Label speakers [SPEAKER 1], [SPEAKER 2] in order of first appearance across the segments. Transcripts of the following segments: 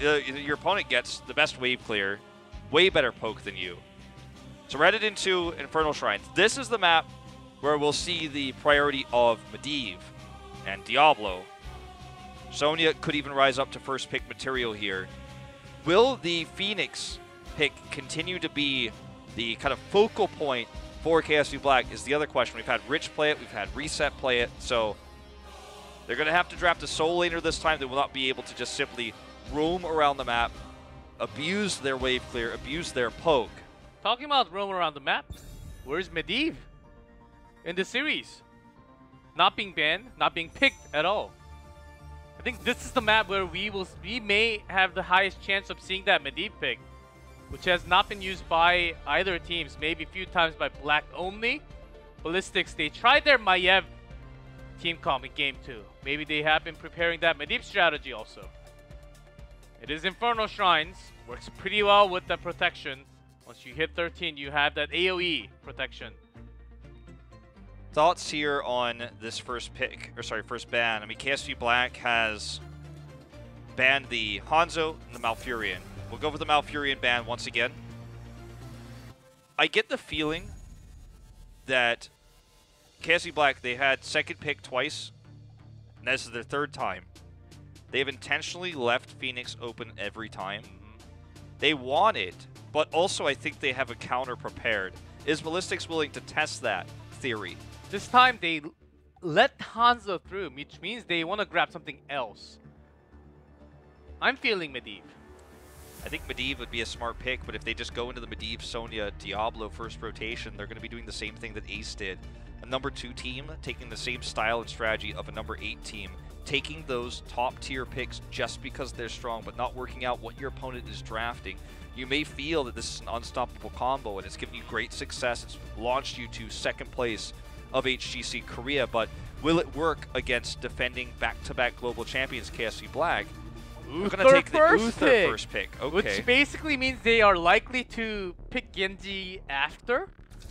[SPEAKER 1] your opponent gets the best wave clear, way better poke than you. So we're headed into Infernal Shrines. This is the map where we'll see the priority of Medivh and Diablo. Sonya could even rise up to first pick material here. Will the Phoenix pick continue to be the kind of focal point for KSV Black is the other question. We've had Rich play it, we've had Reset play it, so they're going to have to draft a soul laner this time. They will not be able to just simply roam around the map, abuse their wave clear, abuse their poke.
[SPEAKER 2] Talking about roam around the map, where's Medivh in the series? Not being banned, not being picked at all. I think this is the map where we may have the highest chance of seeing that Medivh pick, which has not been used by either teams, maybe a few times by Black only. Ballistix, they tried their Maiev team comp in Game 2. Maybe they have been preparing that Medivh strategy also. It is Infernal Shrines, works pretty well with the protection. Once you hit 13, you have that AoE protection.
[SPEAKER 1] Thoughts here on this first pick, or sorry, first ban. I mean, KSV Black has banned the Hanzo and the Malfurion. We'll go for the Malfurion ban once again. I get the feeling that KSV Black, they had second pick twice, and this is their third time. They've intentionally left Phoenix open every time. They want it, but also I think they have a counter prepared. Is Ballistix willing to test that theory?
[SPEAKER 2] This time they let Hanzo through, which means they want to grab something else. I'm feeling Medivh.
[SPEAKER 1] I think Medivh would be a smart pick, but if they just go into the Medivh, Sonya, Diablo first rotation, they're going to be doing the same thing that Ace did. A number 2 team taking the same style and strategy of a number 8 team, taking those top tier picks just because they're strong, but not working out what your opponent is drafting. You may feel that this is an unstoppable combo and it's given you great success. It's launched you to second place of HGC Korea, but will it work against defending back-to-back global champions KSV Black? We're going to take the Uther first pick. Okay.
[SPEAKER 2] Which basically means they are likely to pick Genji after.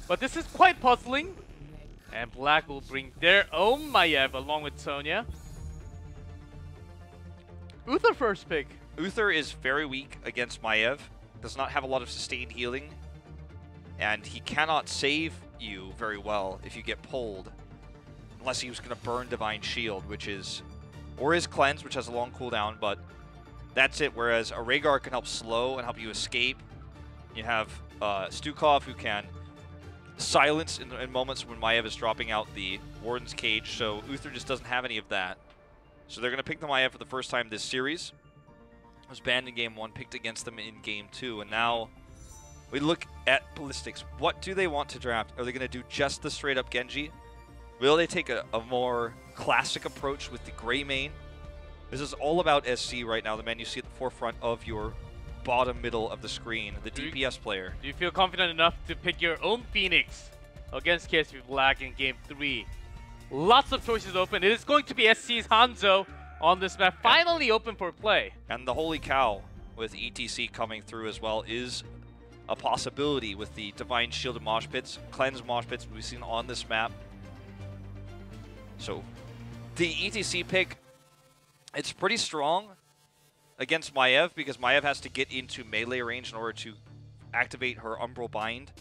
[SPEAKER 2] But this is quite puzzling. And Black will bring their own Maiev along with Sonya. Uther first pick.
[SPEAKER 1] Uther is very weak against Maiev. Does not have a lot of sustained healing. And he cannot save you very well if you get pulled. Unless he was going to burn Divine Shield, which is... Or his Cleanse, which has a long cooldown, but that's it. Whereas a Rhaegar can help slow and help you escape. You have Stukov, who can silence in moments when Maiev is dropping out the Warden's Cage, so Uther just doesn't have any of that. So they're going to pick the Maiev for the first time this series. It was banned in Game 1, picked against them in Game 2, and now we look at Ballistix. What do they want to draft? Are they going to do just the straight-up Genji? Will they take a more classic approach with the Grey main? This is all about SC right now, the man you see at the forefront of your bottom middle of the screen, the DPS player.
[SPEAKER 2] Do you feel confident enough to pick your own Phoenix against KSV Black in Game 3? Lots of choices open. It is going to be SC's Hanzo on this map, finally open for play.
[SPEAKER 1] And the Holy Cow with ETC coming through as well is a possibility with the Divine Shield and Mosh Pits, Cleanse Mosh Pits we've seen on this map. So the ETC pick, it's pretty strong against Maiev because Maiev has to get into melee range in order to activate her Umbral Bind.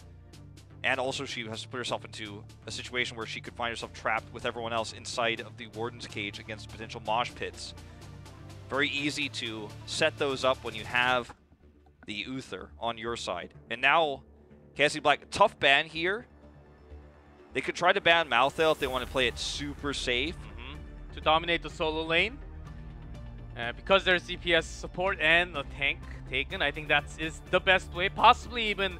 [SPEAKER 1] And also she has to put herself into a situation where she could find herself trapped with everyone else inside of the Warden's Cage against potential Mosh Pits. Very easy to set those up when you have the Uther on your side. And now, KSV Black, tough ban here. They could try to ban Malthael if they want to play it super safe.
[SPEAKER 2] To dominate the solo lane. Because there's DPS support and a tank taken, I think that is the best way. Possibly even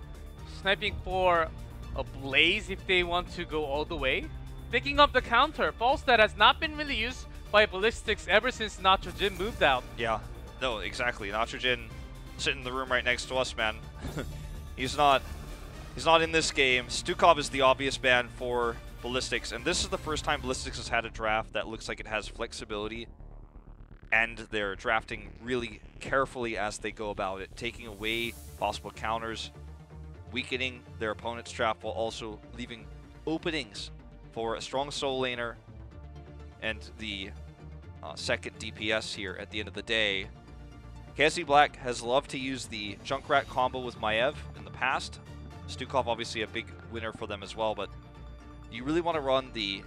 [SPEAKER 2] sniping for a Blaze if they want to go all the way. Picking up the counter. Pulse that has not been really used by Ballistix ever since Nitrogen moved out.
[SPEAKER 1] Yeah, no, exactly. Nitrogen sitting in the room right next to us, man. He's not in this game. Stukov is the obvious ban for Ballistix, and this is the first time Ballistix has had a draft that looks like it has flexibility, and they're drafting really carefully as they go about it, taking away possible counters, weakening their opponent's trap while also leaving openings for a strong soul laner and the second DPS here at the end of the day. KSV Black has loved to use the Junkrat combo with Maiev in the past. Stukov obviously a big winner for them as well, but you really want to run the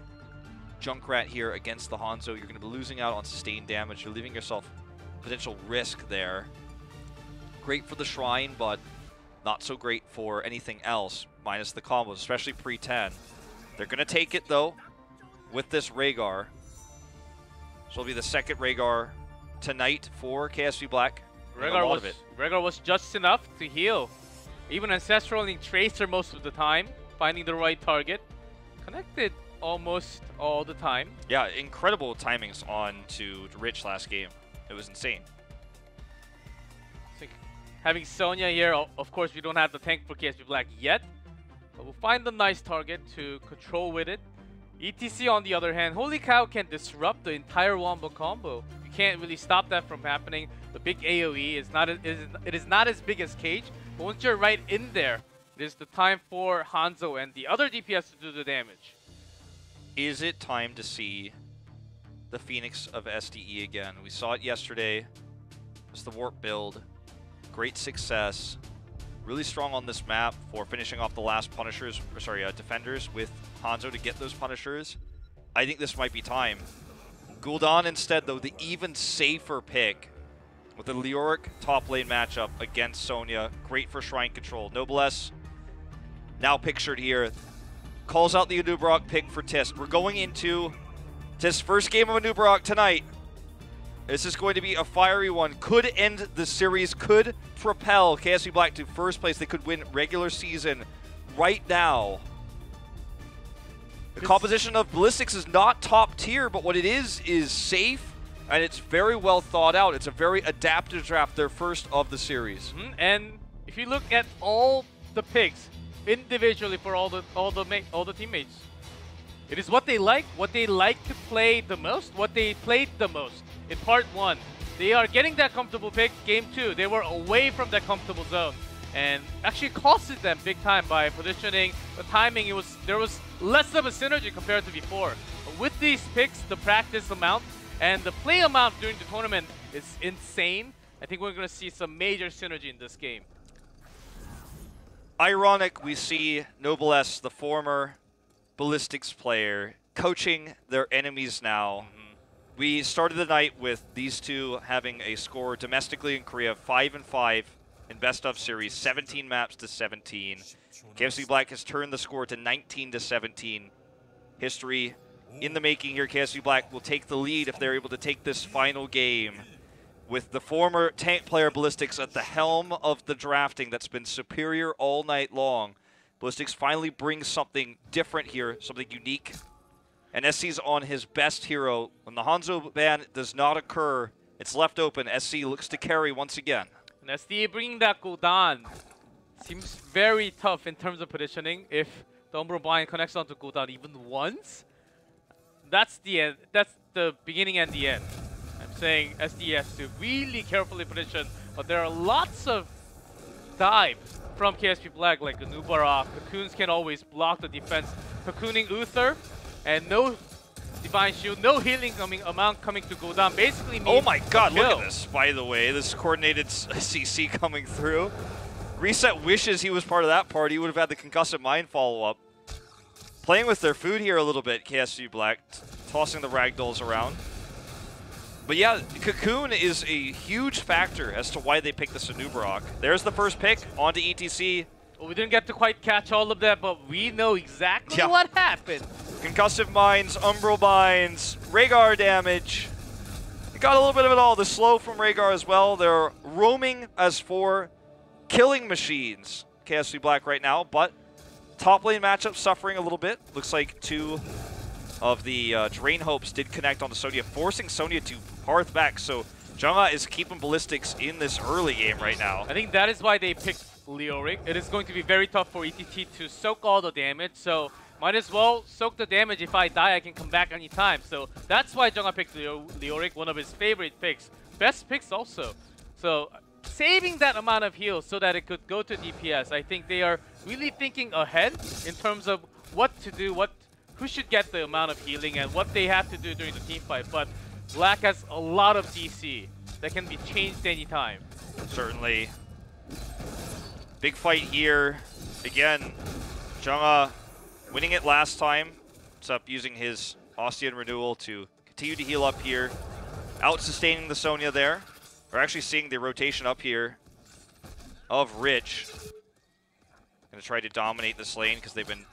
[SPEAKER 1] Junkrat here against the Hanzo. You're going to be losing out on sustained damage. You're leaving yourself potential risk there. Great for the Shrine, but not so great for anything else, minus the combos, especially pre-10. They're going to take it, though, with this Rhaegar. So it'll be the second Rhaegar tonight for KSV Black.
[SPEAKER 2] Rhaegar was just enough to heal. Even Ancestral and Tracer most of the time, finding the right target. Connected almost all the time.
[SPEAKER 1] Yeah, incredible timings on to Rich last game. It was insane.
[SPEAKER 2] Having Sonya here, of course we don't have the tank for KSV Black yet, but we'll find a nice target to control with it. ETC on the other hand, holy cow, can disrupt the entire wombo combo. You can't really stop that from happening. The big AoE is not as big as Cage, but once you're right in there, it is the time for Hanzo and the other DPS to do the damage.
[SPEAKER 1] Is it time to see the Phoenix of SDE again? We saw it yesterday. It's the Warp build. Great success. Really strong on this map for finishing off the last Punishers, or sorry, defenders with Hanzo to get those Punishers. I think this might be time. Gul'dan instead, though, the even safer pick with the Leoric top lane matchup against Sonya. Great for Shrine control. Noblesse, now pictured here, calls out the Anubarak pick for Tist. We're going into Tist's first game of Anubarak tonight. This is going to be a fiery one. Could end the series, could propel KSV Black to first place. They could win regular season right now. The composition of Ballistix is not top tier, but what it is safe, and it's very well thought out. It's a very adaptive draft, their first of the series.
[SPEAKER 2] And if you look at all the picks individually for all the teammates, it is what they like to play the most, what they played the most. In part 1, they are getting that comfortable pick. Game 2, they were away from that comfortable zone and actually costed them big time by positioning, the timing. There was less of a synergy compared to before. But with these picks, the practice amount and the play amount during the tournament is insane. I think we're going to see some major synergy in this game.
[SPEAKER 1] Ironic, we see Noblesse, the former Ballistix player, coaching their enemies now. We started the night with these two having a score domestically in Korea, 5-5 in best of series, 17 maps to 17. KSV Black has turned the score to 19-17. History in the making here. KSV Black will take the lead if they're able to take this final game with the former tank player Ballistix at the helm of the drafting that's been superior all night long. Ballistix finally brings something different here, something unique. And SC's on his best hero. When the Hanzo ban does not occur, it's left open. SC looks to carry once again.
[SPEAKER 2] And SC bringing that Gul'dan seems very tough in terms of positioning. If the Umbral Bind connects onto Gul'dan even once, that's the end. That's the beginning and the end. I'm saying SD has to really carefully position, but there are lots of dives from KSV Black, like Anubarak. Cocoons can always block the defense. Cocooning Uther. And no Divine Shield, no healing amount coming to Gul'dan basically means
[SPEAKER 1] oh my god, look at this, by the way. This coordinated CC coming through. Reset wishes he was part of that party. He would have had the Concussive Mind follow-up. Playing with their food here a little bit, KSV Black, tossing the ragdolls around. But yeah, Cocoon is a huge factor as to why they picked the Anubarak. There's the first pick, onto ETC.
[SPEAKER 2] Well, we didn't get to quite catch all of that, but we know exactly what happened.
[SPEAKER 1] Concussive Minds, Umbral Binds, Rhaegar damage. They got a little bit of it all. The slow from Rhaegar as well. They're roaming as for killing machines, KSV Black right now, but top lane matchup suffering a little bit. Looks like two of the Drain Hopes did connect onto Sonya, forcing Sonya to hearth back. So Jungha is keeping Ballistix in this early game right now.
[SPEAKER 2] I think that is why they picked Leoric. It is going to be very tough for ETT to soak all the damage, so might as well soak the damage. If I die, I can come back anytime. So that's why Jungha picked Leoric, one of his favorite picks. Best picks also. So saving that amount of heal so that it could go to DPS, I think they are really thinking ahead in terms of what to do, who should get the amount of healing and what they have to do during the team fight. But Black has a lot of DC. that can be changed anytime.
[SPEAKER 1] Certainly. Big fight here. Again, Jungha winning it last time. It's up using his Ostian Renewal to continue to heal up here. Out-sustaining the Sonya there. We're actually seeing the rotation up here of Rich. Gonna try to dominate this lane because they've been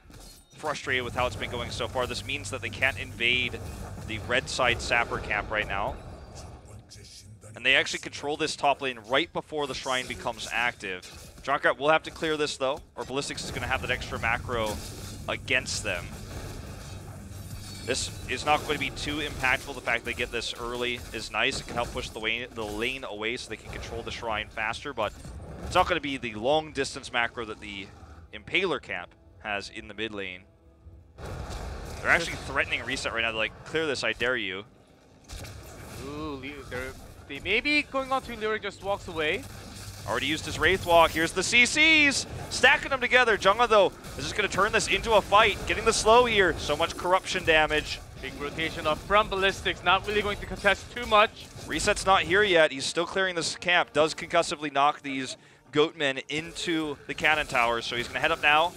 [SPEAKER 1] frustrated with how it's been going so far. This means that they can't invade the red side Sapper camp right now. And they actually control this top lane right before the Shrine becomes active. Junkrat will have to clear this though, or Ballistix is going to have that extra macro against them. This is not going to be too impactful. The fact they get this early is nice. It can help push the lane away so they can control the Shrine faster, but it's not going to be the long distance macro that the Impaler camp has in the mid lane. They're actually threatening reset right now. They're like, clear this, I dare you.
[SPEAKER 2] Ooh, they may be going on to Lyric, just walks away.
[SPEAKER 1] Already used his Wraith Walk. Here's the CCs. Stacking them together. Jungha, though, is just going to turn this into a fight. Getting the slow here. So much corruption damage.
[SPEAKER 2] Big rotation up from Ballistix. Not really going to contest too much.
[SPEAKER 1] Reset's not here yet. He's still clearing this camp. Does concussively knock these Goatmen into the cannon towers. So he's going to head up now.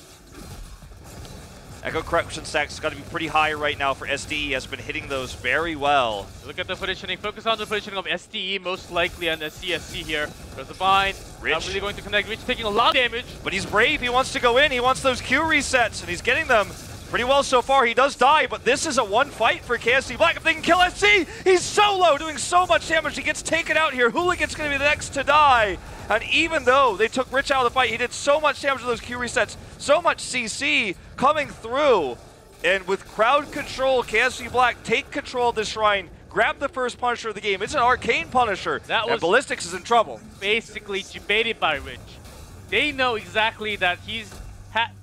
[SPEAKER 1] Echo Corruption stack's got to be pretty high right now for SDE. Has been hitting those very well.
[SPEAKER 2] Look at the positioning. Focus on the positioning of SDE, most likely, and CSC here. There's the bind.
[SPEAKER 1] Rich.
[SPEAKER 2] Not really going to connect. Rich taking a lot of damage.
[SPEAKER 1] But he's brave. He wants to go in. He wants those Q resets, and he's getting them pretty well so far. He does die, but this is a one fight for KSV Black. If they can kill SC, he's solo, doing so much damage. He gets taken out here. Hooligan's going to be the next to die. And even though they took Rich out of the fight, he did so much damage to those Q resets, so much CC coming through. And with crowd control, KSV Black take control of this Shrine, grab the first Punisher of the game. It's an arcane Punisher, and Ballistix is in trouble.
[SPEAKER 2] Basically debated by Rich. They know exactly that he's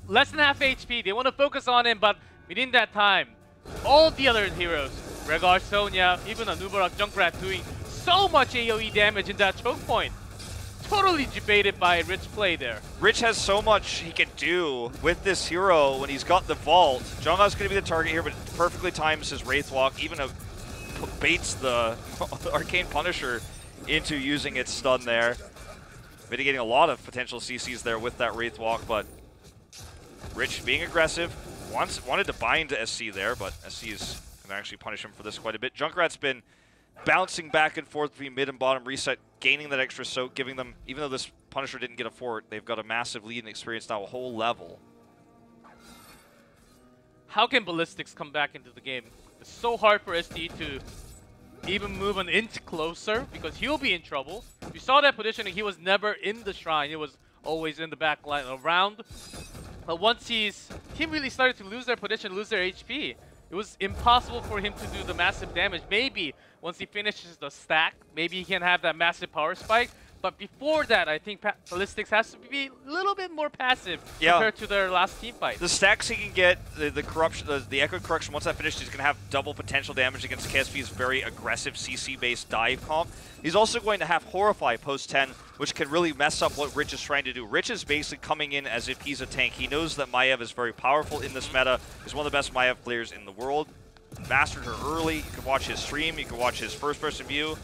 [SPEAKER 2] less than half HP. They want to focus on him, but within that time, all the other heroes, Rehgar, Sonya, even Anubarak, Junkrat, doing so much AoE damage in that choke point. Totally debated by Rich play there. Rich
[SPEAKER 1] has so much he can do with this hero when he's got the vault. Jungha's going to be the target here, but perfectly times his Wraith Walk, even baits the Arcane Punisher into using its stun there. Mitigating a lot of potential CCs there with that Wraith Walk, but Rich being aggressive, wanted to bind to SC there, but SC is going to actually punish him for this quite a bit. Junkrat's been bouncing back and forth between mid and bottom reset, gaining that extra soak, giving them, even though this Punisher didn't get a fort, they've got a massive lead and experience now, a whole level.
[SPEAKER 2] How can Ballistix come back into the game? It's so hard for SD to even move an inch closer because he'll be in trouble. You saw that positioning, he was never in the Shrine, he was always in the back line around. But once team really started to lose their position, lose their HP, it was impossible for him to do the massive damage. Maybe once he finishes the stack, maybe he can have that massive power spike. But before that, I think Ballistix has to be a little bit more passive compared to their last team fight.
[SPEAKER 1] The stacks he can get, the corruption, the Echo Corruption, once that finishes, he's going to have double potential damage against KSV's very aggressive CC-based dive comp. He's also going to have Horrify post-10, which can really mess up what Rich is trying to do. Rich is basically coming in as if he's a tank. He knows that Maiev is very powerful in this meta. He's one of the best Maiev players in the world. Mastered her early. You can watch his stream. You can watch his first-person view.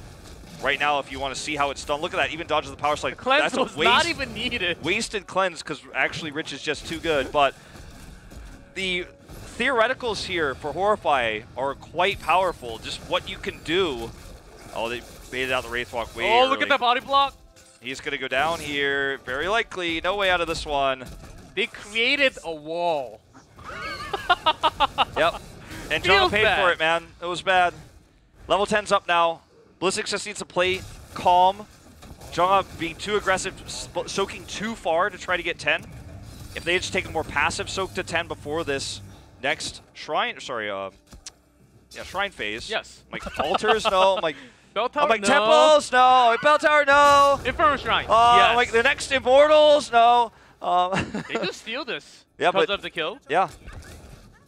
[SPEAKER 1] Right now, if you want to see how it's done, look at that. Even dodges the power slide.
[SPEAKER 2] The cleanse was not even needed.
[SPEAKER 1] Wasted cleanse because actually Rich is just too good. But the theoreticals here for Horrify are quite powerful. Just what you can do. Oh, they baited out the Wraith Walk way early.
[SPEAKER 2] Look at that body block.
[SPEAKER 1] He's going to go down here. Very likely. No way out of this one.
[SPEAKER 2] They created a wall.
[SPEAKER 1] Yep. And Jungha paid for it, man. It was bad. Level 10's up now. Ballistix just needs to play calm. Jungha being too aggressive, soaking too far to try to get 10. If they had just taken more passive soak to 10 before this next Shrine, Shrine phase.
[SPEAKER 2] Yes.
[SPEAKER 1] I'm like, altars, no. I'm like,
[SPEAKER 2] Bell Tower,
[SPEAKER 1] I'm like,
[SPEAKER 2] no.
[SPEAKER 1] temples, no. Bell Tower, no.
[SPEAKER 2] Infernal Shrine, yes.
[SPEAKER 1] I'm like, the next Immortals, no.
[SPEAKER 2] They just steal this
[SPEAKER 1] yeah,
[SPEAKER 2] because of the kill.
[SPEAKER 1] Yeah.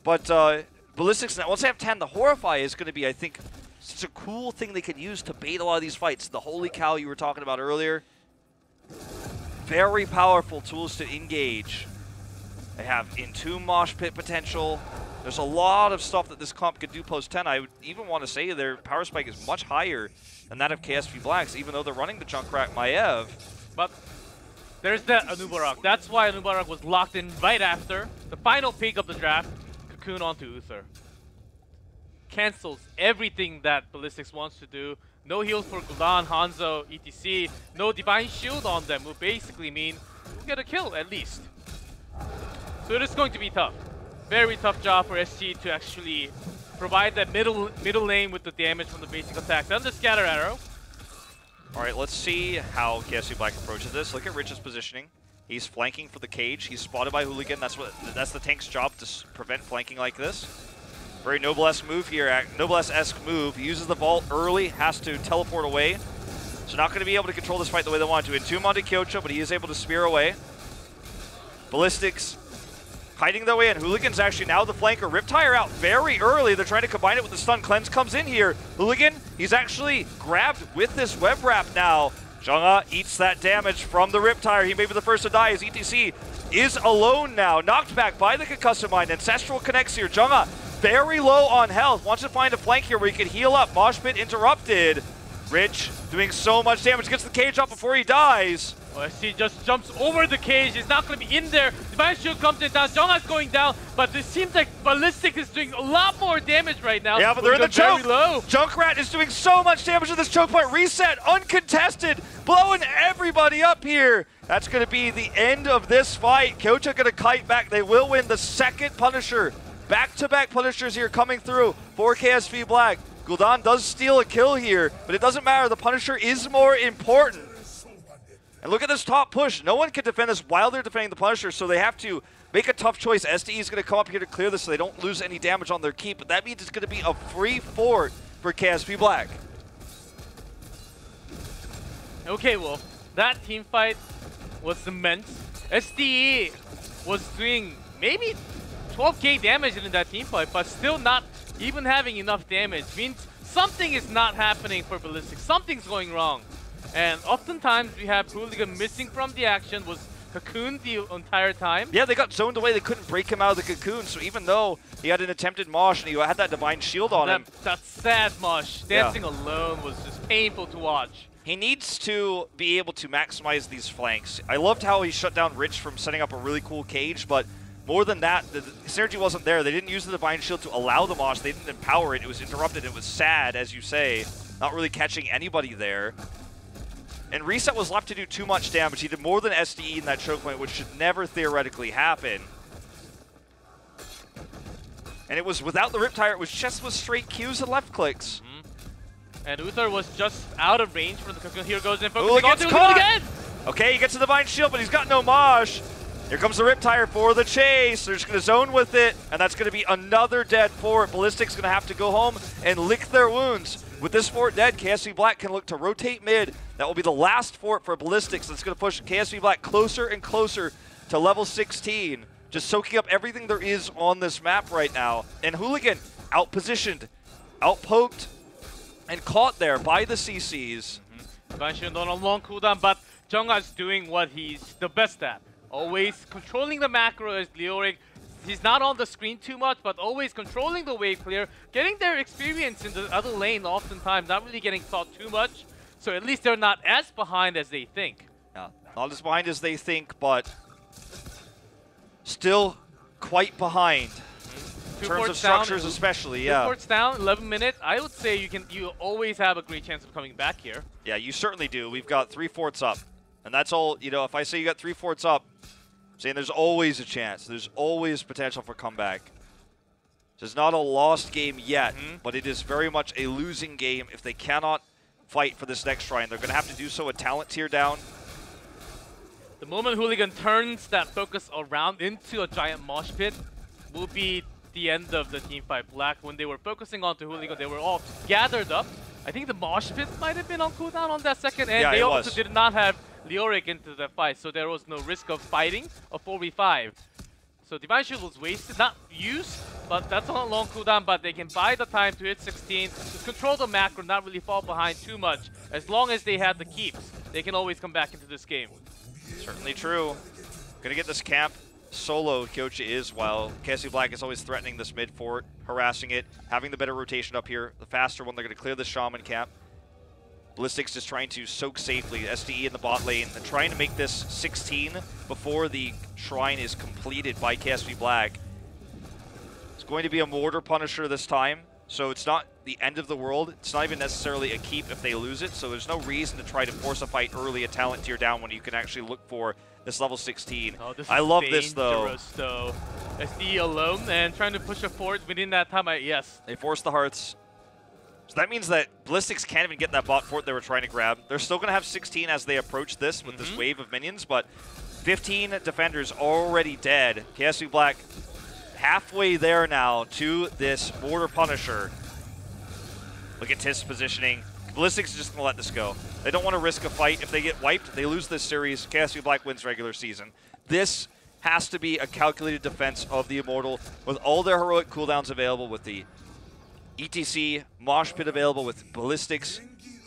[SPEAKER 1] But Ballistix, now, once they have 10, the Horrify is going to be, I think, such a cool thing they can use to bait a lot of these fights. The Holy Cow you were talking about earlier. Very powerful tools to engage. They have Entomb Mosh Pit potential. There's a lot of stuff that this comp could do post 10. I would even want to say their power spike is much higher than that of KSV Black's, even though they're running the Junkrat Maiev.
[SPEAKER 2] But there's that Anubarak. That's why Anubarak was locked in right after the final pick of the draft. Cocoon onto Uther. Cancels everything that Ballistix wants to do. No heals for Gul'dan, Hanzo, etc. No Divine Shield on them will basically mean we'll get a kill at least. So it is going to be tough. Very tough job for SG to actually provide that middle lane with the damage from the basic attack. Then the scatter arrow.
[SPEAKER 1] Alright, let's see how KSV Black approaches this. Look at Rich's positioning. He's flanking for the cage. He's spotted by Hooligan. That's the tank's job to prevent flanking like this. Very Noblesse move here. Noblesse-esque move. He uses the vault early, has to teleport away. So not going to be able to control this fight the way they want to. Entomb onto Kyocho, but he is able to spear away. Ballistix hiding their way in. Hooligan's actually now the flanker. Riptire out very early. They're trying to combine it with the stun. Cleanse comes in here. Hooligan, he's actually grabbed with this web wrap now. Zhenghe eats that damage from the Riptire. He may be the first to die as ETC is alone now. Knocked back by the Concussive Mine. Ancestral connects here. Zhenghe very low on health. Wants to find a flank here where he can heal up. Mosh pit interrupted. Rich doing so much damage. Gets the cage up before he dies.
[SPEAKER 2] OSC just jumps over the cage. He's not going to be in there. Divine Shield comes in down. Zhenghe's going down. But it seems like Ballistix is doing a lot more damage right now.
[SPEAKER 1] Yeah, but they're in the choke.
[SPEAKER 2] Low.
[SPEAKER 1] Junkrat is doing so much damage to this choke point. Reset, uncontested, blowing everybody up here. That's going to be the end of this fight. Kyocha going to kite back. They will win the second Punisher. Back-to-back Punishers here coming through for KSV Black. Gul'dan does steal a kill here, but it doesn't matter. The Punisher is more important. And look at this top push. No one can defend this while they're defending the Punisher, so they have to make a tough choice. SDE is going to come up here to clear this so they don't lose any damage on their keep, but that means it's going to be a free fort for KSV Black.
[SPEAKER 2] Okay, Wolf. That team fight was immense. SDE was doing maybe 12k damage in that team fight, but still not even having enough damage. Means something is not happening for Ballistix. Something's going wrong. And oftentimes we have Hooligan missing from the action, was cocooned the entire time.
[SPEAKER 1] Yeah, they got zoned away. They couldn't break him out of the cocoon. So even though he had an attempted mosh and he had that Divine Shield on him.
[SPEAKER 2] That sad mosh. Dancing alone was just painful to watch.
[SPEAKER 1] He needs to be able to maximize these flanks. I loved how he shut down Rich from setting up a really cool cage, but more than that, the synergy wasn't there. They didn't use the Divine Shield to allow the mosh. They didn't empower it. It was interrupted. It was sad, as you say. Not really catching anybody there. And Reset was left to do too much damage. He did more than SDE in that choke point, which should never theoretically happen. And it was without the Riptire, it was just with straight Qs and left clicks.
[SPEAKER 2] And Uther was just out of range for the cocoon. Here goes in,
[SPEAKER 1] focusing on it again! Okay, he gets the Divine Shield, but he's got no mosh. Here comes the Riptire for the chase. They're just going to zone with it, and that's going to be another dead fort. Ballistix going to have to go home and lick their wounds. With this fort dead, KSV Black can look to rotate mid. That will be the last fort for Ballistix. That's going to push KSV Black closer and closer to level 16. Just soaking up everything there is on this map right now. And Hooligan out-positioned, out-poked, and caught there by the CCs.
[SPEAKER 2] Divine Shield on a long cooldown, but Zhenghe's doing what he's the best at. Always controlling the macro as Leoric. He's not on the screen too much, but always controlling the wave clear, getting their experience in the other lane oftentimes, not really getting caught too much. So at least they're not as behind as they think.
[SPEAKER 1] Yeah, not as behind as they think, but still quite behind. In terms of structures especially, yeah.
[SPEAKER 2] 2 forts down, 11 minutes. I would say you always have a great chance of coming back here.
[SPEAKER 1] Yeah, you certainly do. We've got 3 forts up. And that's all, you know, if I say you got 3 forts up, I'm saying there's always a chance. There's always potential for comeback. So it's not a lost game yet, but it is very much a losing game if they cannot fight for this next try. And they're going to have to do so with talent tier down.
[SPEAKER 2] The moment Hooligan turns that focus around into a giant mosh pit will be the end of the teamfight. Black, when they were focusing on to Hooligan, they were all gathered up. I think the mosh pit might have been on cooldown on that second, and they also did not have Leoric into the fight, so there was no risk of fighting a 4v5. So Divine Shield was wasted, not used, but that's on a long cooldown, but they can buy the time to hit 16, to control the macro, not really fall behind too much. As long as they have the keeps, they can always come back into this game.
[SPEAKER 1] Certainly true. Gonna get this camp solo Kyocha is, while KSV Black is always threatening this mid fort, harassing it, having the better rotation up here, the faster one. They're going to clear the Shaman camp. Ballistix just trying to soak safely, SDE in the bot lane, and trying to make this 16 before the shrine is completed by KSV Black. It's going to be a Mortar Punisher this time, so it's not the end of the world. It's not even necessarily a keep if they lose it, so there's no reason to try to force a fight early, a talent tier down, when you can actually look for this level 16.
[SPEAKER 2] Oh, this
[SPEAKER 1] I love this, though.
[SPEAKER 2] SDE alone and trying to push it forward within that time. Yes.
[SPEAKER 1] They force the hearts. So that means that Ballistix can't even get that bot fort they were trying to grab. They're still going to have 16 as they approach this with this wave of minions, but 15 defenders already dead. KSV Black halfway there now to this Mortar Punisher. Look at Tiss positioning. Ballistix is just going to let this go. They don't want to risk a fight. If they get wiped, they lose this series. KSV Black wins regular season. This has to be a calculated defense of the Immortal with all their heroic cooldowns available, with the ETC Mosh Pit available, with Ballistix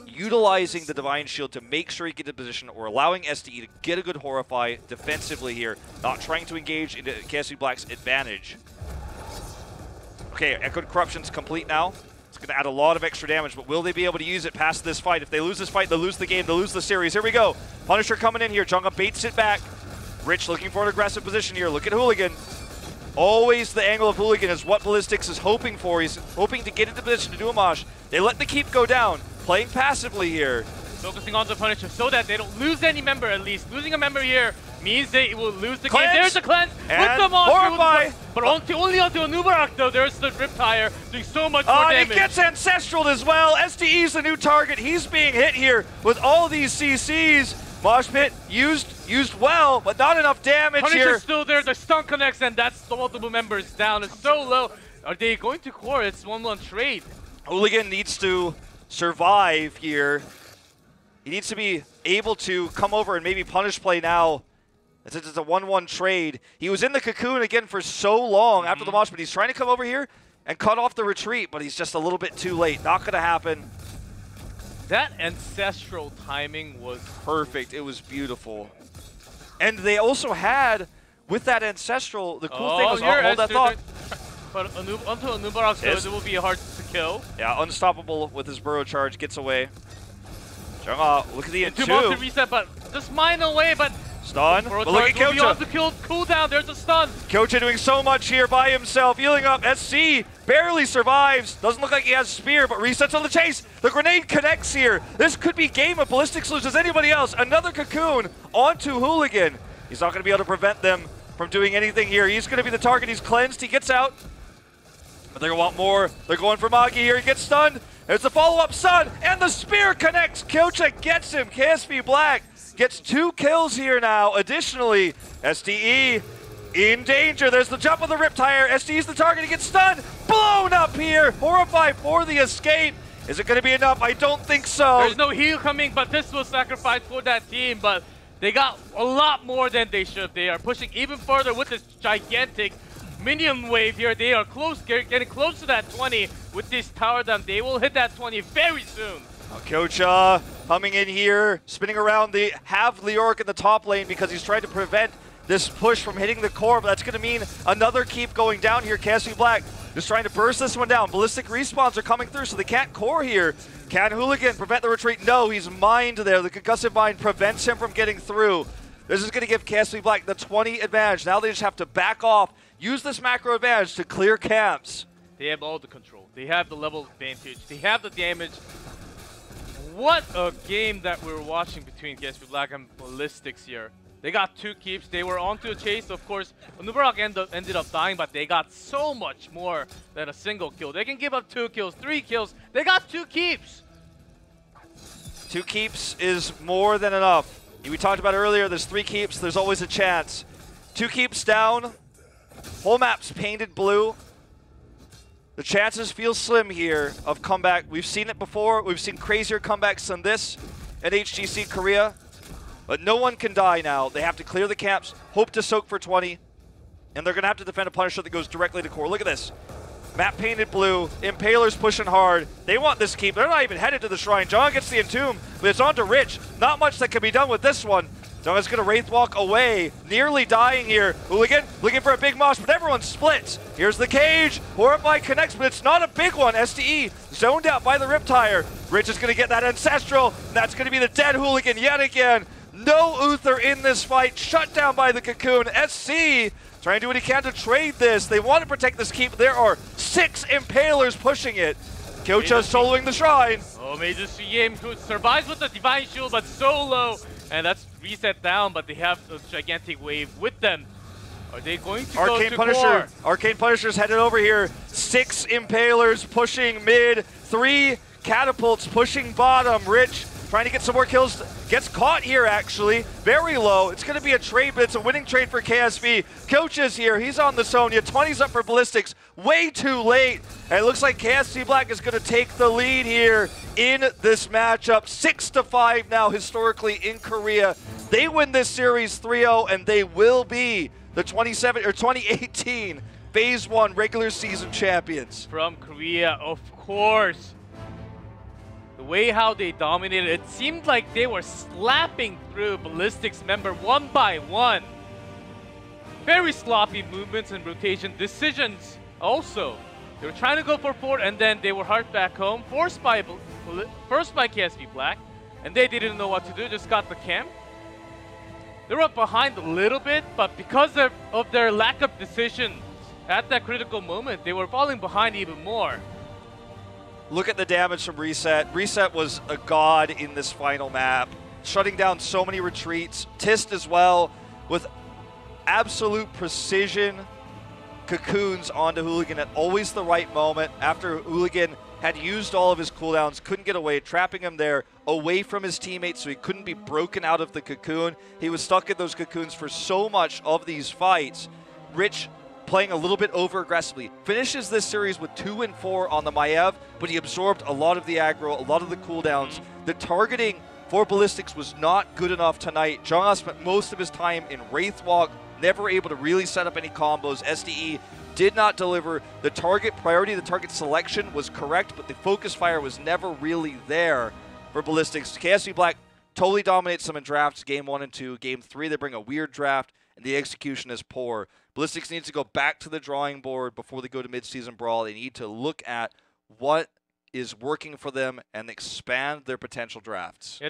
[SPEAKER 1] utilizing the Divine Shield to make sure he gets in position, or allowing SDE to get a good Horrify defensively here, not trying to engage into KSV Black's advantage. Okay, Echoed Corruption's complete now. It's going to add a lot of extra damage, but will they be able to use it past this fight? If they lose this fight, they'll lose the game, they'll lose the series. Here we go. Punisher coming in here. Junga baits it back. Rich looking for an aggressive position here. Look at Hooligan. Always the angle of Hooligan is what Ballistix is hoping for. He's hoping to get into position to do a mosh. They let the keep go down, playing passively here.
[SPEAKER 2] Focusing on the Punisher so that they don't lose any member at least. Losing a member here means they will lose the game. There's a cleanse with the monster. But only onto a Nubarak though. There's the Riptire doing so much more damage.
[SPEAKER 1] He gets Ancestraled as well. SDE's the new target. He's being hit here with all these CCs. Mosh Pit used well, but not enough damage here.
[SPEAKER 2] Punisher's still there. The stun connects, and that's the multiple members down. It's so low. Are they going to core? It's 1-1 trade.
[SPEAKER 1] Hooligan needs to survive here. He needs to be able to come over and maybe punish play now. It's a 1-1 trade. He was in the cocoon again for so long after the Mosh Pit. He's trying to come over here and cut off the retreat, but he's just a little bit too late. Not going to happen.
[SPEAKER 2] That Ancestral timing was
[SPEAKER 1] perfect. It was beautiful. And they also had, with that Ancestral, the cool thing was, hold that thought.
[SPEAKER 2] But onto a Nubarak, so it will be hard to kill.
[SPEAKER 1] Yeah, unstoppable with his burrow charge, gets away. Junga, look at the
[SPEAKER 2] Two months to reset, but just mine away, but
[SPEAKER 1] stun. But look at Kyocha.
[SPEAKER 2] The cooldown, there's a stun.
[SPEAKER 1] Kyocha doing so much here by himself, healing up. SC barely survives. Doesn't look like he has Spear, but resets on the chase. The grenade connects here. This could be game if Ballistix loses anybody else. Another cocoon onto Hooligan. He's not going to be able to prevent them from doing anything here. He's going to be the target. He's cleansed. He gets out. But they're going to want more. They're going for Magi here. He gets stunned. There's the follow-up stun, and the Spear connects. Kyocha gets him. KSV Black gets 2 kills here now. Additionally, SDE in danger. There's the jump of the Riptire. SDE's the target. He gets stunned. Blown up here. Horrify for the escape. Is it going to be enough? I don't think so.
[SPEAKER 2] There's no heal coming, but this was sacrificed for that team. But they got a lot more than they should. They are pushing even further with this gigantic minion wave here. They are close, getting close to that 20 with this tower down. They will hit that 20 very soon.
[SPEAKER 1] Kyocha coming in here, spinning around. They have Leoric in the top lane because he's trying to prevent this push from hitting the core, but that's going to mean another keep going down here. KSV Black just trying to burst this one down. Ballistic respawns are coming through, so they can't core here. Can Hooligan prevent the retreat? No, he's mined there. The concussive mine prevents him from getting through. This is going to give KSV Black the 20 advantage. Now they just have to back off, use this macro advantage to clear camps.
[SPEAKER 2] They have all the control. They have the level advantage. They have the damage. What a game that we're watching between KSV Black and Ballistix here. They got 2 keeps. They were onto a chase. Of course, Nubarak ended up dying, but they got so much more than a single kill. They can give up 2 kills, 3 kills. They got 2 keeps.
[SPEAKER 1] 2 keeps is more than enough. We talked about earlier, there's 3 keeps. There's always a chance. 2 keeps down. Whole map's painted blue. The chances feel slim here of comeback. We've seen it before. We've seen crazier comebacks than this at HGC Korea. But no one can die now. They have to clear the camps, hope to soak for 20, and they're going to have to defend a Punisher that goes directly to core. Look at this. Map painted blue. Impaler's pushing hard. They want this keep. They're not even headed to the shrine. John gets the Entomb, but it's on to Rich. Not much that can be done with this one. Donna's going to Wraith Walk away, nearly dying here. Hooligan looking for a big mosh, but everyone splits. Here's the cage. Horrify connects, but it's not a big one. SDE zoned out by the Riptire. Rich is going to get that Ancestral, and that's going to be the dead Hooligan yet again. No Uther in this fight, shut down by the Cocoon. SC trying to do what he can to trade this. They want to protect this keep. There are 6 Impalers pushing it. Kyocha soloing the Shrine.
[SPEAKER 2] Oh, Major CM who survives with the Divine Shield, but so low. And that's reset down, but they have a gigantic wave with them. Are they going to go to core?
[SPEAKER 1] Arcane Punisher's headed over here. 6 Impalers pushing mid. 3 Catapults pushing bottom. Rich trying to get some more kills. Gets caught here, actually. Very low. It's going to be a trade, but it's a winning trade for KSV. Coach is here. He's on the Sonya. 20's up for Ballistix. Way too late. And it looks like KSV Black is going to take the lead here in this matchup. 6-5 now, historically, in Korea. They win this series 3-0, and they will be the 2018 Phase 1 regular season champions.
[SPEAKER 2] From Korea, of course. The way how they dominated, it seemed like they were slapping through Ballistix member one by one. Very sloppy movements and rotation decisions also. They were trying to go for fort and then they were hard back home, forced by KSV Black, and they didn't know what to do, just got the camp. They were up behind a little bit, but because of their lack of decisions at that critical moment, they were falling behind even more.
[SPEAKER 1] Look at the damage from Reset. Reset was a god in this final map, shutting down so many retreats. Tist as well, with absolute precision. Cocoons onto Hooligan at always the right moment after Hooligan had used all of his cooldowns, couldn't get away, trapping him there away from his teammates so he couldn't be broken out of the cocoon. He was stuck in those cocoons for so much of these fights. Rich playing a little bit over aggressively. Finishes this series with 2 and 4 on the Maiev, but he absorbed a lot of the aggro, a lot of the cooldowns. The targeting for Ballistix was not good enough tonight. Jong spent most of his time in Wraith Walk, never able to really set up any combos. SDE did not deliver. The target priority, the target selection was correct, but the focus fire was never really there for Ballistix. KSV Black totally dominates them in drafts, game 1 and 2. Game 3, they bring a weird draft, and the execution is poor. Ballistix needs to go back to the drawing board before they go to mid-season brawl. They need to look at what is working for them and expand their potential drafts.
[SPEAKER 2] Yeah,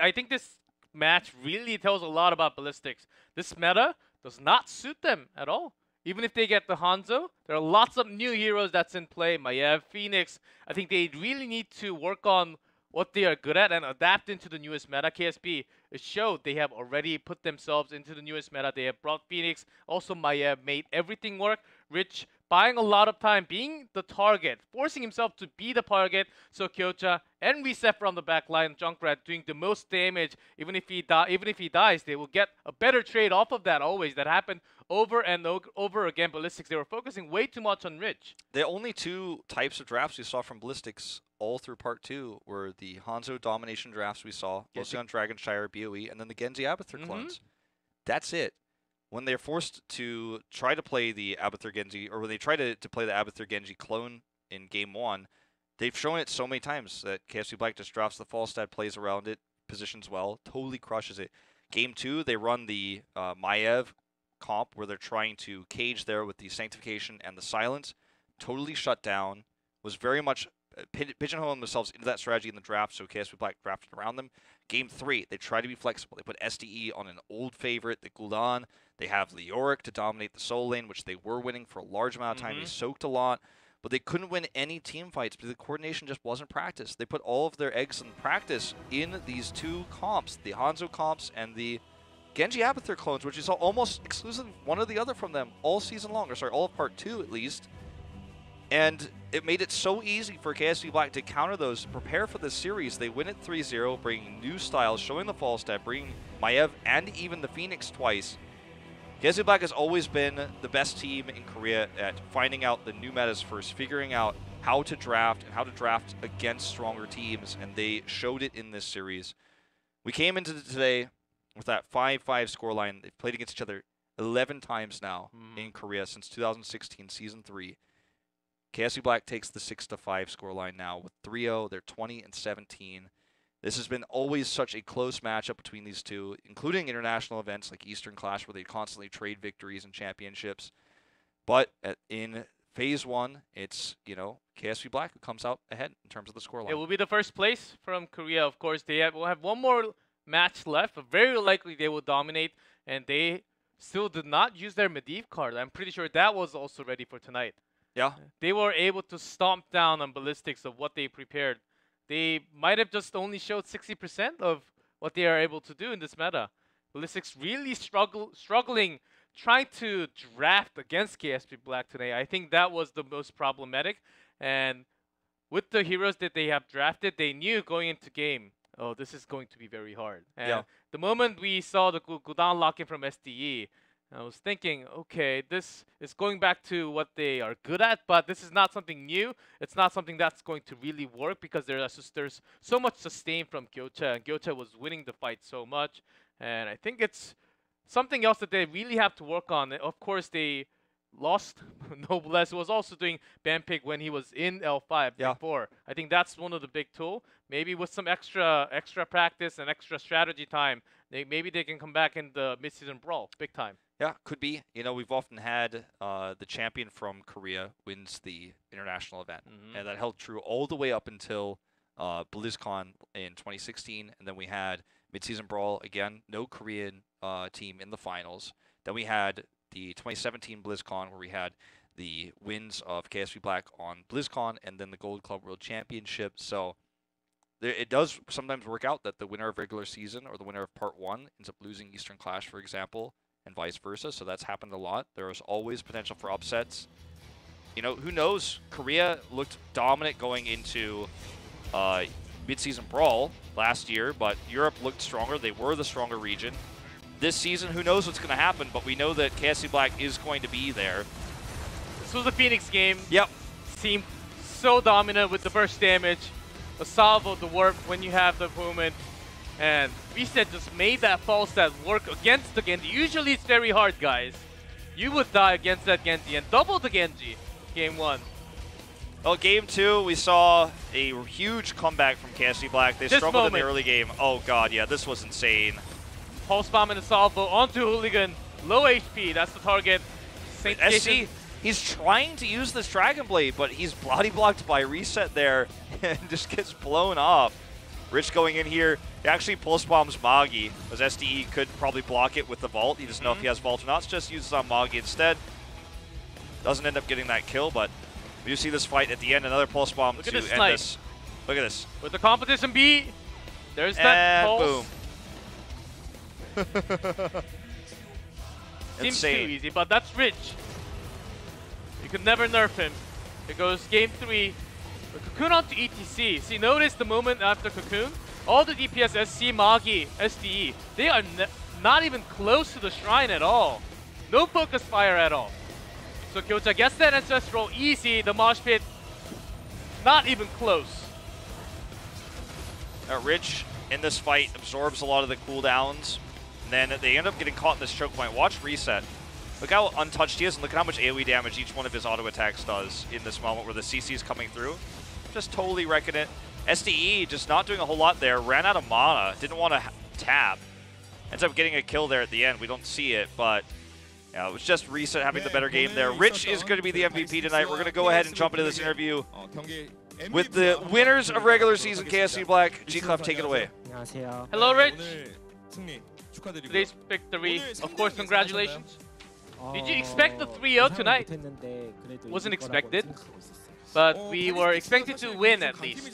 [SPEAKER 2] I think this match really tells a lot about Ballistix. This meta does not suit them at all. Even if they get the Hanzo, there are lots of new heroes that's in play. Maiev, Phoenix. I think they really need to work on what they are good at and adapt into the newest meta. KSB, it showed they have already put themselves into the newest meta. They have brought Phoenix, also Maiev, made everything work. Rich buying a lot of time, being the target, forcing himself to be the target. So Kyocha and Reset from the back line, Junkrat doing the most damage. Even if he dies, they will get a better trade off of that always. That happened over and over again. Ballistix, they were focusing way too much on Rich.
[SPEAKER 1] The only 2 types of drafts we saw from Ballistix all through part 2 were the Hanzo domination drafts we saw, mostly on Dragonshire, BOE, and then the Genji Abathur clones. That's it. When they're forced to try to play the Abathur Genji, or when they try to play the Abathur Genji clone in game 1, they've shown it so many times that KSV Black just drops the Falstad, plays around it, positions well, totally crushes it. Game 2, they run the Maiev comp where they're trying to cage there with the Sanctification and the Silence. Totally shut down, was very much pigeonholing themselves into that strategy in the draft, so KSV Black drafted around them. Game 3, they try to be flexible. They put SDE on an old favorite, the Gul'dan. They have Leoric to dominate the soul lane, which they were winning for a large amount of time. They soaked a lot, but they couldn't win any team fights because the coordination just wasn't practiced. They put all of their eggs in practice in these 2 comps, the Hanzo comps and the Genji Abathur clones, which is almost exclusively one or the other from them all season long, or sorry, all of part 2 at least. And it made it so easy for KSV Black to counter those, to prepare for this series. They win it 3-0, bringing new styles, showing the Falstad, bringing Maiev and even the Phoenix twice. KSV Black has always been the best team in Korea at finding out the new metas first, figuring out how to draft and how to draft against stronger teams, and they showed it in this series. We came into today with that 5-5 scoreline. They've played against each other 11 times now in Korea since 2016 Season 3. KSV Black takes the 6-5 scoreline now with 3-0. They're 20-17. This has been always such a close matchup between these two, including international events like Eastern Clash, where they constantly trade victories and championships. But in Phase 1, it's, KSV Black who comes out ahead in terms of the scoreline.
[SPEAKER 2] It will be the first place from Korea, of course. They will have one more match left, but very likely they will dominate, and they still did not use their Medivh card. I'm pretty sure that was also ready for tonight.
[SPEAKER 1] Yeah.
[SPEAKER 2] They were able to stomp down on Ballistix of what they prepared. They might have just only showed 60% of what they are able to do in this meta. Ballistix really struggling trying to draft against KSV Black today. I think that was the most problematic. And with the heroes that they have drafted, they knew going into game, oh, this is going to be very hard. And the moment we saw the cooldown lock-in from SDE, I was thinking, okay, this is going back to what they are good at, but this is not something new. It's not something that's going to really work because there's so much sustain from Gyocha, and Gyocha was winning the fight so much. And I think it's something else that they really have to work on. Of course, they lost Noblesse, who was also doing Banpig when he was in L5 before. I think that's one of the big tools. Maybe with some extra practice and extra strategy time, maybe they can come back in the mid-season brawl big time.
[SPEAKER 1] Yeah, could be. We've often had the champion from Korea wins the international event. And that held true all the way up until BlizzCon in 2016. And then we had mid-season brawl, again, no Korean team in the finals. Then we had the 2017 BlizzCon, where we had the wins of KSV Black on BlizzCon and then the Gold Club World Championship. So it does sometimes work out that the winner of regular season or the winner of Part 1 ends up losing Eastern Clash, for example, and vice versa. So that's happened a lot. There is always potential for upsets. Who knows? Korea looked dominant going into mid-season brawl last year, but Europe looked stronger. They were the stronger region. This season, who knows what's going to happen, but we know that KSV Black is going to be there.
[SPEAKER 2] This was the Phoenix game.
[SPEAKER 1] Yep.
[SPEAKER 2] Seemed so dominant with the burst damage, the salvo, the warp when you have the movement, and Reset just made that false stat work against the Genji. Usually it's very hard, guys. You would die against that Genji and double the Genji game 1.
[SPEAKER 1] Well, game 2, we saw a huge comeback from KSV Black. They struggled in the early game. Oh god, yeah, this was insane.
[SPEAKER 2] Pulse Bomb and a salvo onto Hooligan. Low HP, that's the target.
[SPEAKER 1] SC, he's trying to use this Dragon Blade, but he's body blocked by Reset there and just gets blown off. Rich going in here. He actually pulse bombs Magi, as SDE could probably block it with the Vault. He doesn't know if he has Vault or not. Just uses on Magi instead. Doesn't end up getting that kill, but we do see this fight at the end. Another pulse bomb to end this. Look at this.
[SPEAKER 2] With the competition beat, there's that pulse.
[SPEAKER 1] Boom.
[SPEAKER 2] Seems too easy, but that's Rich. You could never nerf him. It goes game 3. The Cocoon onto ETC. See, notice the moment after Cocoon, all the DPS, SC, Magi, SDE, they are not even close to the shrine at all. No focus fire at all. So Gyocha gets that Ancestral easy. The Mosh Pit, not even close.
[SPEAKER 1] Rich in this fight absorbs a lot of the cooldowns. And then they end up getting caught in this choke point. Watch Reset. Look how untouched he is, and look at how much AoE damage each one of his auto attacks does in this moment where the CC is coming through. Just totally wrecking it. SDE just not doing a whole lot there. Ran out of mana. Didn't want to tap. Ends up getting a kill there at the end. We don't see it, but yeah, it was just Reset having the better game there. Rich is going to be the MVP tonight. We're going to go ahead and jump into this interview with the winners of regular season KSV Black. G-Clef, take it away.
[SPEAKER 2] Hello, Rich. Today's victory, of course, congratulations. Did you expect the 3-0 tonight? Wasn't expected, but we were expected to win at least.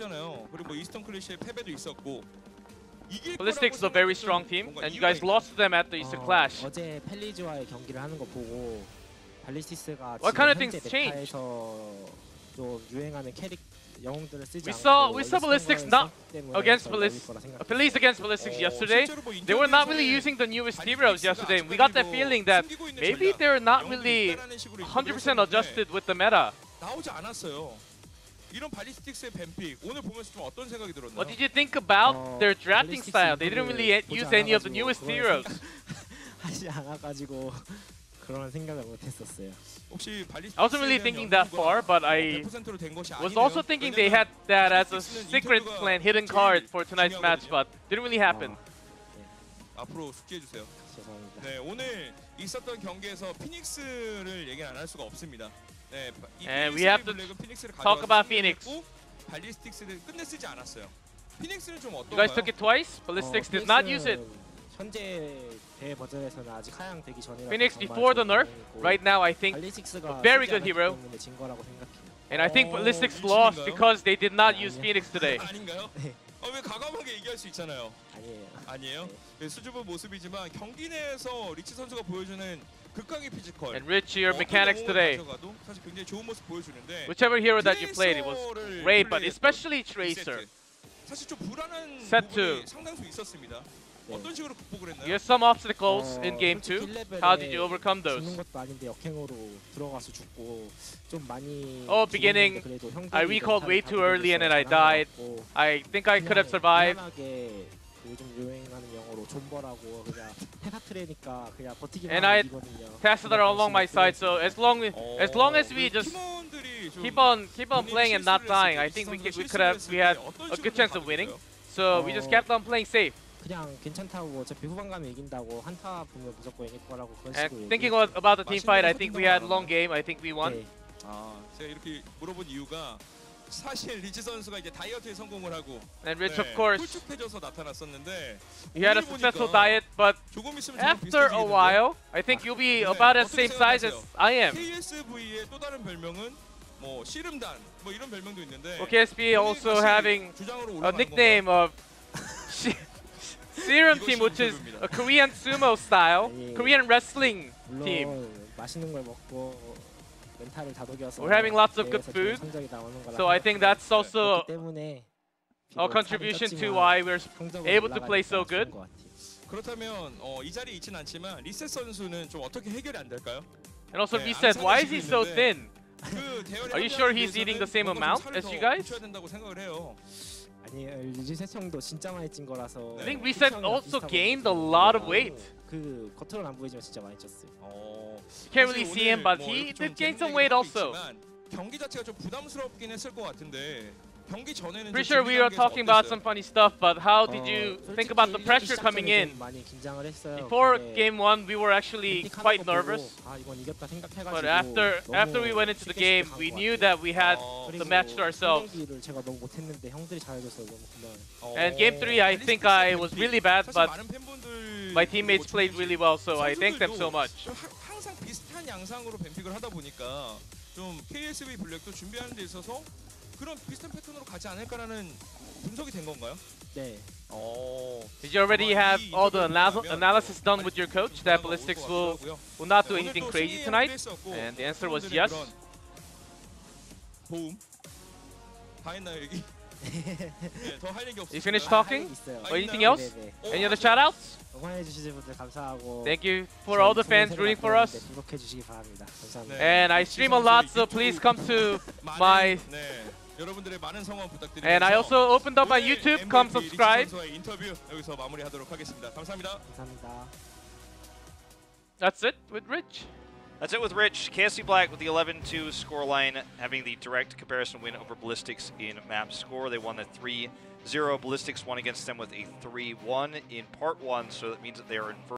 [SPEAKER 2] Ballistix is a very strong team, and you guys lost to them at the Eastern Clash. What kind of things changed? We saw Ballistix not against Police against Ballistix yesterday. They were not really using the newest heroes yesterday. We got that feeling that maybe they're not really 100% adjusted with the meta. What did you think about their drafting style? They didn't really use any of the newest heroes.
[SPEAKER 3] 그런 생각을 못했었어요.
[SPEAKER 4] 혹시
[SPEAKER 2] I wasn't really thinking that far, but I was also thinking they had that as a secret plan, hidden card for tonight's match, but didn't really happen.
[SPEAKER 4] 앞으로 숙지해 주세요.
[SPEAKER 3] 죄송합니다.
[SPEAKER 4] 네, 오늘 있었던 경기에서 피닉스를 얘기 안 할 수가 없습니다. 네,
[SPEAKER 2] And we have to talk about Phoenix.
[SPEAKER 4] 발리스틱스를 끝내 쓰지 않았어요. 피닉스는 좀
[SPEAKER 2] You guys took
[SPEAKER 4] 어떤가요?
[SPEAKER 2] it twice. Ballistix did not use it.
[SPEAKER 3] 현재 대 버전에서는 아직 하향 되기 전이라서
[SPEAKER 2] Phoenix
[SPEAKER 3] 정말
[SPEAKER 2] before the
[SPEAKER 3] 좋은
[SPEAKER 2] nerf.
[SPEAKER 3] 경험이고,
[SPEAKER 2] Right now, I think
[SPEAKER 3] 발리스틱스가
[SPEAKER 2] very
[SPEAKER 3] 쓰지
[SPEAKER 2] good
[SPEAKER 3] 않았기
[SPEAKER 2] hero.
[SPEAKER 3] 때문에 진 거라고 생각해요.
[SPEAKER 2] And I think Ballistix
[SPEAKER 4] 미친인가요?
[SPEAKER 2] lost because they did not use Phoenix today.
[SPEAKER 4] 아닌가요?
[SPEAKER 3] 네.
[SPEAKER 4] 왜 과감하게 얘기할 수 있잖아요.
[SPEAKER 3] 아니에요.
[SPEAKER 4] 아니에요?
[SPEAKER 3] 네.
[SPEAKER 4] 네, 수줍은 모습이지만 경기 내에서 리치 선수가 보여주는 극강의 피지컬.
[SPEAKER 2] And Rich, your
[SPEAKER 4] 어떤
[SPEAKER 2] mechanics
[SPEAKER 4] 영웅을
[SPEAKER 2] today.
[SPEAKER 4] 가져가도 사실 굉장히 좋은 모습 보여주는데
[SPEAKER 2] Whichever hero that you played, it was
[SPEAKER 4] 트레이서를
[SPEAKER 2] great, but
[SPEAKER 4] 플레이했던
[SPEAKER 2] especially
[SPEAKER 4] 이
[SPEAKER 2] Tracer.
[SPEAKER 4] 세트. 사실 좀 불안한
[SPEAKER 2] Set
[SPEAKER 4] 부분이
[SPEAKER 2] two.
[SPEAKER 4] 상당수 있었습니다.
[SPEAKER 3] 네.
[SPEAKER 4] 어떤 식으로 극복을 했나요?
[SPEAKER 2] You had some obstacles in game 2.
[SPEAKER 3] 솔직히 힐레벨에
[SPEAKER 2] How did you overcome those?
[SPEAKER 3] 죽는 것도 아닌데 역행으로 들어가서 죽고 좀 많이
[SPEAKER 2] beginning,
[SPEAKER 3] 죽었는데 그래도 형들이
[SPEAKER 2] I recalled way
[SPEAKER 3] 멘탈을
[SPEAKER 2] too early and then I
[SPEAKER 3] 잘하는 것
[SPEAKER 2] died.
[SPEAKER 3] 같고
[SPEAKER 2] I think I could have survived.
[SPEAKER 3] 편안하게 그 요즘 유행하는 영어로 존버라고 그냥 해사트레니까 그냥 버티기만
[SPEAKER 2] And
[SPEAKER 3] 하면
[SPEAKER 2] I
[SPEAKER 3] 이기거든요.
[SPEAKER 2] Passed it along my side, so as long as we just
[SPEAKER 4] 팀원들이 좀
[SPEAKER 2] keep on
[SPEAKER 4] 본인이
[SPEAKER 2] playing and not
[SPEAKER 4] 실수를
[SPEAKER 2] dying,
[SPEAKER 4] 했을
[SPEAKER 2] I
[SPEAKER 4] 때,
[SPEAKER 2] think
[SPEAKER 4] 리치
[SPEAKER 2] we
[SPEAKER 4] 선수가
[SPEAKER 2] had
[SPEAKER 4] 실수를
[SPEAKER 2] a
[SPEAKER 4] 했을 때
[SPEAKER 2] good
[SPEAKER 4] 어떤
[SPEAKER 2] chance
[SPEAKER 4] 식으로
[SPEAKER 2] of winning.
[SPEAKER 4] 받으셨어요?
[SPEAKER 2] So we just kept on playing safe
[SPEAKER 3] 그냥 괜찮다고 어차피 후반 가면 이긴다고 한타 보면 무조건 이길 거라고 그런
[SPEAKER 2] and
[SPEAKER 3] 식으로
[SPEAKER 2] thinking
[SPEAKER 3] 얘기했죠.
[SPEAKER 2] about the team fight. I think we had long game. I think we won.
[SPEAKER 3] 네.
[SPEAKER 4] 제가 이렇게 물어본 이유가 사실 리치 선수가 이제 다이어트에 성공을 하고
[SPEAKER 2] And Rich, of course,
[SPEAKER 4] 홀쭉해져서 나타났었는데
[SPEAKER 2] he had a
[SPEAKER 4] 오늘
[SPEAKER 2] successful
[SPEAKER 4] 보니까
[SPEAKER 2] diet, but
[SPEAKER 4] 조금 있으면
[SPEAKER 2] after a while, I think you'll be about as same size as I am.
[SPEAKER 4] KSV의 또 다른 별명은 뭐 씨름단 뭐 이런 별명도 있는데
[SPEAKER 2] Well, KSV also having
[SPEAKER 4] 주장으로
[SPEAKER 2] a
[SPEAKER 4] 올라가는
[SPEAKER 2] nickname of Serum Team, which is a Korean sumo style, Korean wrestling team.
[SPEAKER 3] 물론 맛있는 걸 먹고 멘탈을 다독여서
[SPEAKER 2] We're having lots of good
[SPEAKER 3] 대회에서 좋은
[SPEAKER 2] food,
[SPEAKER 3] 성적이 나오는 거라
[SPEAKER 2] So I think that's also
[SPEAKER 3] 그렇기 때문에
[SPEAKER 2] a
[SPEAKER 3] 비록
[SPEAKER 2] contribution
[SPEAKER 3] 살이
[SPEAKER 2] to
[SPEAKER 3] 쪘지만
[SPEAKER 2] why we're
[SPEAKER 3] 성적은
[SPEAKER 2] able to play so
[SPEAKER 3] 올라가니까
[SPEAKER 2] good.
[SPEAKER 3] 좋은 것 같아요.
[SPEAKER 4] 그렇다면 이 자리에 있진 않지만 리셋 선수는 좀 어떻게 해결이 안 될까요?
[SPEAKER 2] And also,
[SPEAKER 4] 네,
[SPEAKER 2] Reset, why is he so
[SPEAKER 4] 있는데
[SPEAKER 2] thin?
[SPEAKER 4] 그 대열에
[SPEAKER 2] Are you sure
[SPEAKER 4] 합류하기
[SPEAKER 2] he's eating the
[SPEAKER 4] 위해서는
[SPEAKER 2] same
[SPEAKER 4] 뭔가 좀
[SPEAKER 2] amount
[SPEAKER 4] 살을
[SPEAKER 2] as
[SPEAKER 4] 더
[SPEAKER 2] you guys?
[SPEAKER 4] 붙여야 된다고 생각을 해요.
[SPEAKER 3] 아니 리셋형도 진짜 많이 찐 거라서
[SPEAKER 4] I
[SPEAKER 2] think Reset
[SPEAKER 3] 피처형이랑
[SPEAKER 2] also
[SPEAKER 3] 비슷하거든요.
[SPEAKER 2] gained a lot of weight.
[SPEAKER 3] 그 겉으로는 안 보이지만 진짜 많이 쪘어요.
[SPEAKER 2] You can't really see him, but he did gain some weight also.
[SPEAKER 4] 경기 자체가 좀 부담스럽긴 했을 것 같은데 경기 전에는
[SPEAKER 2] Pretty sure we were talking about some funny stuff, but how did you think about the pressure coming in?
[SPEAKER 3] 많이 긴장을 했어요.
[SPEAKER 2] Before
[SPEAKER 3] 근데
[SPEAKER 2] game 1, we were actually
[SPEAKER 3] 멘틱하는
[SPEAKER 2] quite
[SPEAKER 3] 거 보고,
[SPEAKER 2] nervous.
[SPEAKER 3] 아 이건 이겼다 생각해가지고
[SPEAKER 2] But after we went into the game, we knew that we had the match to ourselves.
[SPEAKER 3] 를 제가 너무 못했는데 형들이 잘해줘서 너무 고마워요.
[SPEAKER 2] And game 3, I think I was really bad, but my teammates played really well, so I thank them so much.
[SPEAKER 4] 항상 비슷한 양상으로 뱀픽을 하다 보니까 좀 KSV 블랙도 준비하는 데 있어서 그런 비슷한 패턴으로 가지 않을까라는 분석이 된 건가요?
[SPEAKER 3] 네.
[SPEAKER 2] Did you already have all the analysis done with your coach that Ballistix will not do anything crazy tonight? And the answer was yes.
[SPEAKER 4] 도움 다 했나요 여기? 더 할 얘기 없어요.
[SPEAKER 2] You finished talking?
[SPEAKER 3] 있어요.
[SPEAKER 2] Or anything else?
[SPEAKER 3] 네네.
[SPEAKER 2] Any other shoutouts?
[SPEAKER 3] 응원해 주시는 분들 감사하고.
[SPEAKER 2] Thank you for all the fans rooting for us.
[SPEAKER 3] 구독해 주시기 바랍니다. 감사합니다.
[SPEAKER 2] And I stream a lot, so please come to my.
[SPEAKER 4] 여러분들의 많은 성원 부탁드립니다.
[SPEAKER 2] And I also opened up my YouTube. Come subscribe.
[SPEAKER 4] 인터뷰 여기서 마무리하도록 하겠습니다. 감사합니다.
[SPEAKER 3] 감사합니다.
[SPEAKER 2] That's it with Rich.
[SPEAKER 1] That's it with Rich. KSV Black with the 11-2 scoreline, having the direct comparison win over Ballistix in map score. They won the 3-0. Ballistix won against them with a 3-1 in part 1, so that means that they are in first.